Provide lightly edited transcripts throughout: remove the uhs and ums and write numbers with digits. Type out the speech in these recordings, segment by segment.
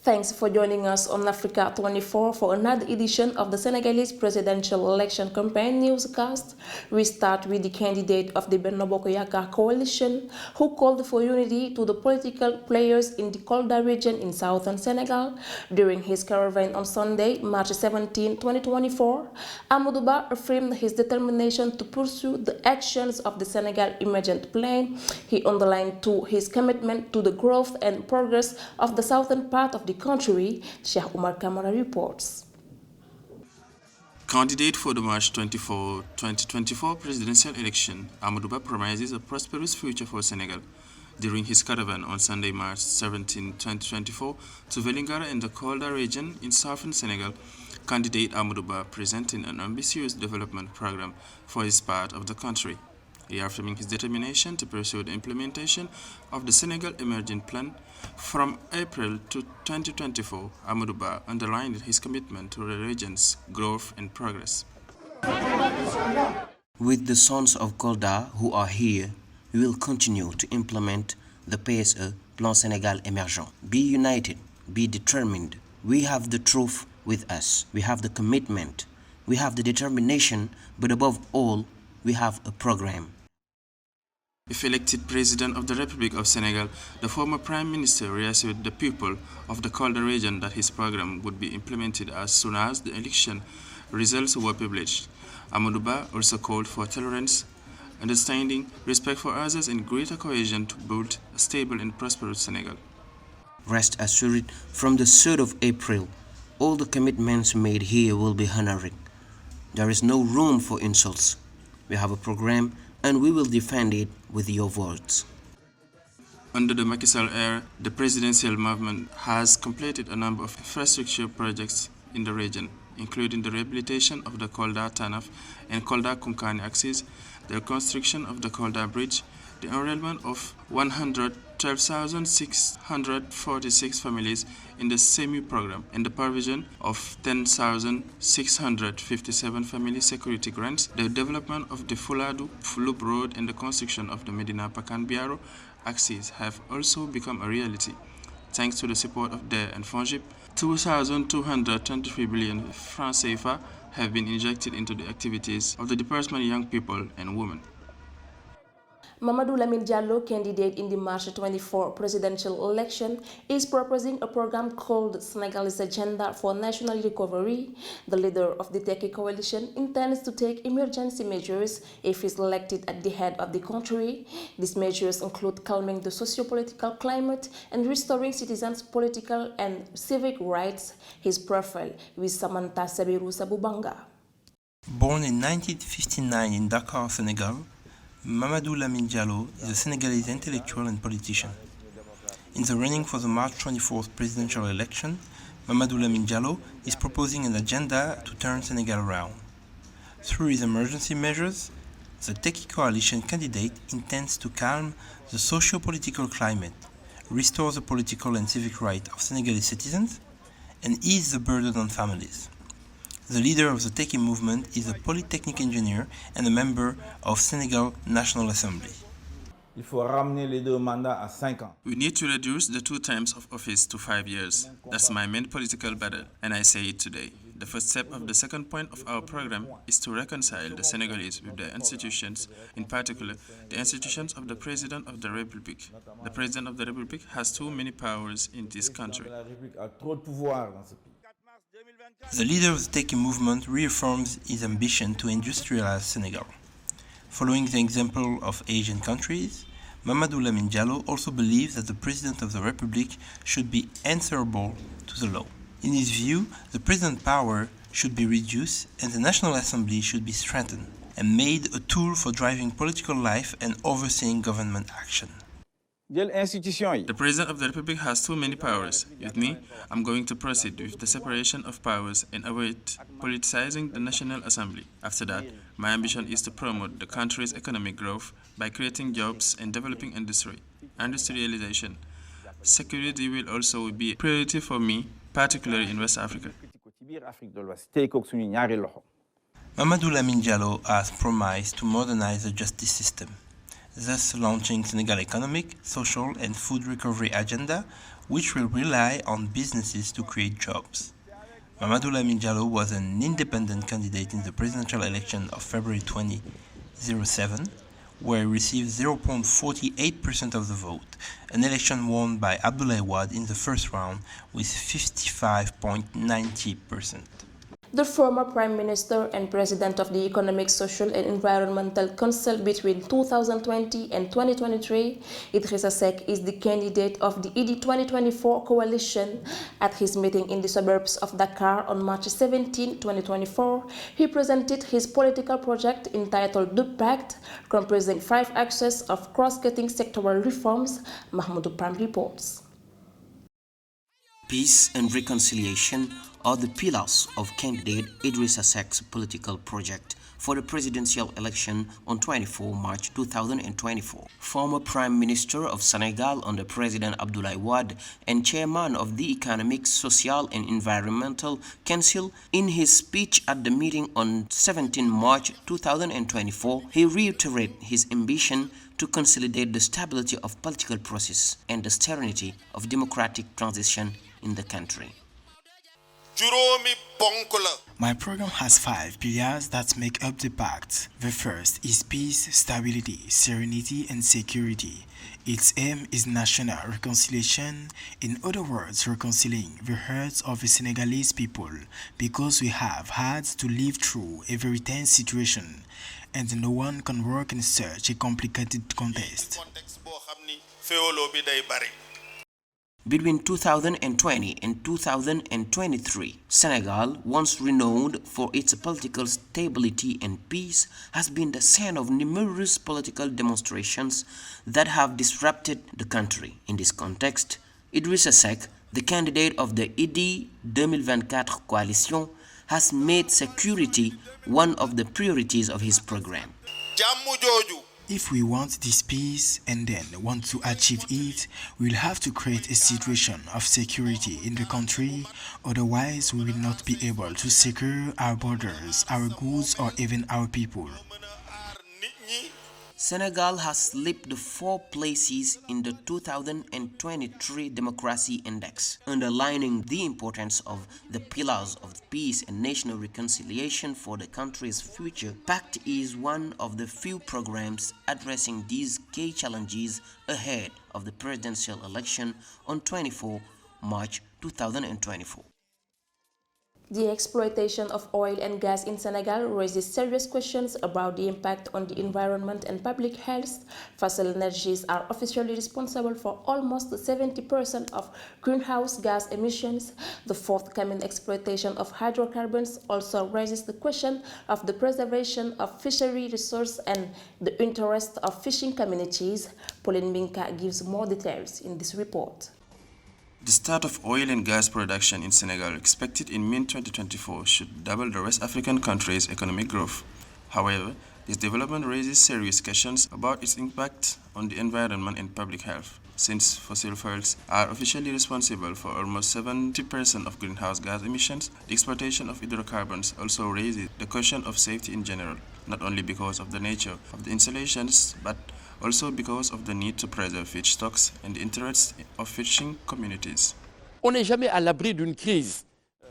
Thanks for joining us on Africa 24 for another edition of the Senegalese presidential election campaign newscast. We start with the candidate of the Benno Bokk Yakaar coalition who called for unity to the political players in the Kolda region in southern Senegal. During his caravan on Sunday, March 17, 2024, Amadou Bâ affirmed his determination to pursue the actions of the Senegal Emergent Plan. He underlined too his commitment to the growth and progress of the southern part of the country. Cheikh Umar Kamara reports. Candidate for the March 24, 2024 presidential election, Amadou Bâ promises a prosperous future for Senegal. During his caravan on Sunday, March 17, 2024, to Vélingara in the Kolda region in southern Senegal, candidate Amadou Bâ presented an ambitious development program for his part of the country. Reaffirming his determination to pursue the implementation of the Senegal Emergent Plan from April to 2024, Amadou Bâ underlined his commitment to the region's growth and progress. With the sons of Kolda who are here, we will continue to implement the PSE, Plan Sénégal Émergent. Be united, be determined. We have the truth with us. We have the commitment. We have the determination, but above all, we have a program. If elected President of the Republic of Senegal, the former Prime Minister reassured the people of the Kolda region that his program would be implemented as soon as the election results were published. Amadou Bâ also called for tolerance, understanding, respect for others, and greater cohesion to build a stable and prosperous Senegal. Rest assured, from the 3rd of April, all the commitments made here will be honored. There is no room for insults. We have a program, and we will defend it with your votes. Under the Macky Sall era, the presidential movement has completed a number of infrastructure projects in the region, including the rehabilitation of the Kolda-Tanaf and Kolda-Konkani axes, the reconstruction of the Kolda Bridge, the enrollment of 112,646 families in the SEMI program, and the provision of 10,657 family security grants, the development of the Fuladu-Fulub Road, and the construction of the Medina-Pakan-Biaro axes have also become a reality. Thanks to the support of DER and FONGIP, 2,223 billion francs CFA have been injected into the activities of the Department of Young People and Women. Mamadou Lamine Diallo, candidate in the March 24 presidential election, is proposing a program called Senegalese Agenda for National Recovery. The leader of the Tekki coalition intends to take emergency measures if he is elected at the head of the country. These measures include calming the socio-political climate and restoring citizens' political and civic rights. His profile with Samantha Sabiru Sabubanga. Born in 1959 in Dakar, Senegal, Mamadou Lamine Diallo is a Senegalese intellectual and politician. In the running for the March 24th presidential election, Mamadou Lamine Diallo is proposing an agenda to turn Senegal around. Through his emergency measures, the Tekki coalition candidate intends to calm the socio-political climate, restore the political and civic rights of Senegalese citizens, and ease the burden on families. The leader of the Tekki movement is a polytechnic engineer and a member of Senegal National Assembly. Il faut ramener les 2 mandats à 5 ans. We need to reduce the 2 terms of office to 5 years. That's my main political battle, and I say it today. The first step of the second point of our program is to reconcile the Senegalese with their institutions, in particular, the institutions of the President of the Republic. The President of the Republic has too many powers in this country. The leader of the Tekki movement reaffirms his ambition to industrialize Senegal. Following the example of Asian countries, Mamadou Lamine Diallo also believes that the President of the Republic should be answerable to the law. In his view, the President's power should be reduced and the National Assembly should be strengthened and made a tool for driving political life and overseeing government action. The President of the Republic has too many powers. With me, I'm going to proceed with the separation of powers and avoid politicizing the National Assembly. After that, my ambition is to promote the country's economic growth by creating jobs and developing industrialization. Security will also be a priority for me, particularly in West Africa. Mamadou Lamine Diallo has promised to modernize the justice system, thus launching Senegal economic, social and food recovery agenda which will rely on businesses to create jobs. Mamadou Lamine Diallo was an independent candidate in the presidential election of February 2007, where he received 0.48% of the vote, an election won by Abdoulaye Wade in the first round with 55.90%. The former Prime Minister and President of the Economic, Social and Environmental Council between 2020 and 2023, Idrissa Seck is the candidate of the ID 2024 coalition. At his meeting in the suburbs of Dakar on March 17, 2024, he presented his political project entitled The Pact, comprising 5 axes of cross-cutting sectoral reforms. Mamadou reports. Peace and reconciliation are the pillars of candidate Idrissa Seck's political project for the presidential election on 24 March 2024. Former Prime Minister of Senegal under President Abdoulaye Wade and Chairman of the Economic, Social and Environmental Council, in his speech at the meeting on 17 March 2024, he reiterated his ambition to consolidate the stability of political process and the serenity of democratic transition in the country. My program has 5 pillars that make up the pact. The first is peace, stability, serenity, and security. Its aim is national reconciliation, in other words, reconciling the hurts of the Senegalese people, because we have had to live through a very tense situation, and no one can work in such a complicated context. Between 2020 and 2023, Senegal, once renowned for its political stability and peace, has been the scene of numerous political demonstrations that have disrupted the country. In this context, Idrissa Seck, the candidate of the ID 2024 coalition, has made security one of the priorities of his program. If we want this peace and then want to achieve it, we'll have to create a situation of security in the country, otherwise we will not be able to secure our borders, our goods or even our people. Senegal has slipped 4 places in the 2023 Democracy Index, underlining the importance of the pillars of peace and national reconciliation for the country's future. PACT is one of the few programs addressing these key challenges ahead of the presidential election on 24 March 2024. The exploitation of oil and gas in Senegal raises serious questions about the impact on the environment and public health. Fossil energies are officially responsible for almost 70% of greenhouse gas emissions. The forthcoming exploitation of hydrocarbons also raises the question of the preservation of fishery resources and the interest of fishing communities. Pauline Minka gives more details in this report. The start of oil and gas production in Senegal, expected in mid-2024, should double the West African country's economic growth. However, this development raises serious questions about its impact on the environment and public health. Since fossil fuels are officially responsible for almost 70% of greenhouse gas emissions, the exploitation of hydrocarbons also raises the question of safety in general, not only because of the nature of the installations, but also because of the need to preserve fish stocks and the interests of fishing communities. On n'est jamais à l'abri d'une crise.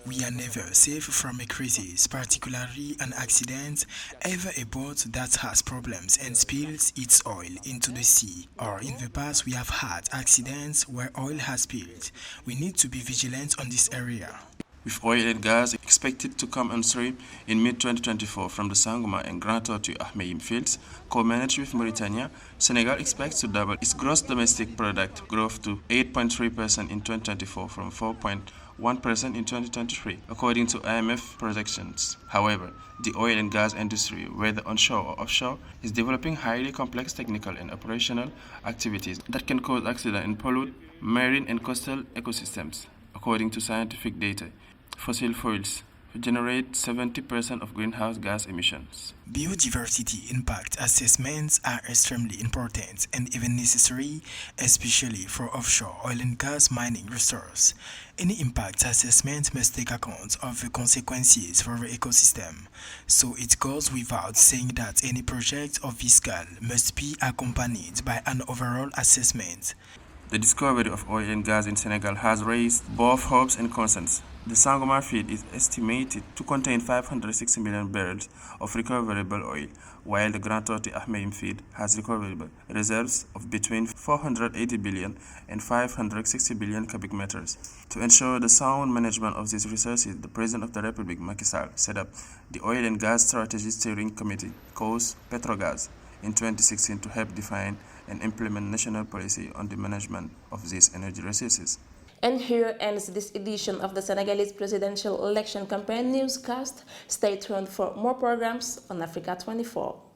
We are never safe from a crisis, particularly an accident, either a boat that has problems and spills its oil into the sea, or in the past we have had accidents where oil has spilled. We need to be vigilant on this area. With oil and gas expected to come on stream in mid-2024 from the Sangoma and Grand Tortue Ahmeyim fields, co-managed with Mauritania, Senegal expects to double its gross domestic product growth to 8.3% in 2024 from 4.1% in 2023, according to IMF projections. However, the oil and gas industry, whether onshore or offshore, is developing highly complex technical and operational activities that can cause accidents and pollute marine and coastal ecosystems. According to scientific data, fossil fuels generate 70% of greenhouse gas emissions. Biodiversity impact assessments are extremely important and even necessary, especially for offshore oil and gas mining resources. Any impact assessment must take account of the consequences for the ecosystem. So it goes without saying that any project of this scale must be accompanied by an overall assessment. The discovery of oil and gas in Senegal has raised both hopes and concerns. The Sangomar field is estimated to contain 560 million barrels of recoverable oil, while the Grand Torti Ahmeyim field has recoverable reserves of between 480 billion and 560 billion cubic meters. To ensure the sound management of these resources, the President of the Republic, Macky Sall, set up the Oil and Gas Strategy Steering Committee, called Petrogas, in 2016 to help define and implement national policy on the management of these energy resources. And here ends this edition of the Senegalese presidential election campaign newscast. Stay tuned for more programs on Africa 24.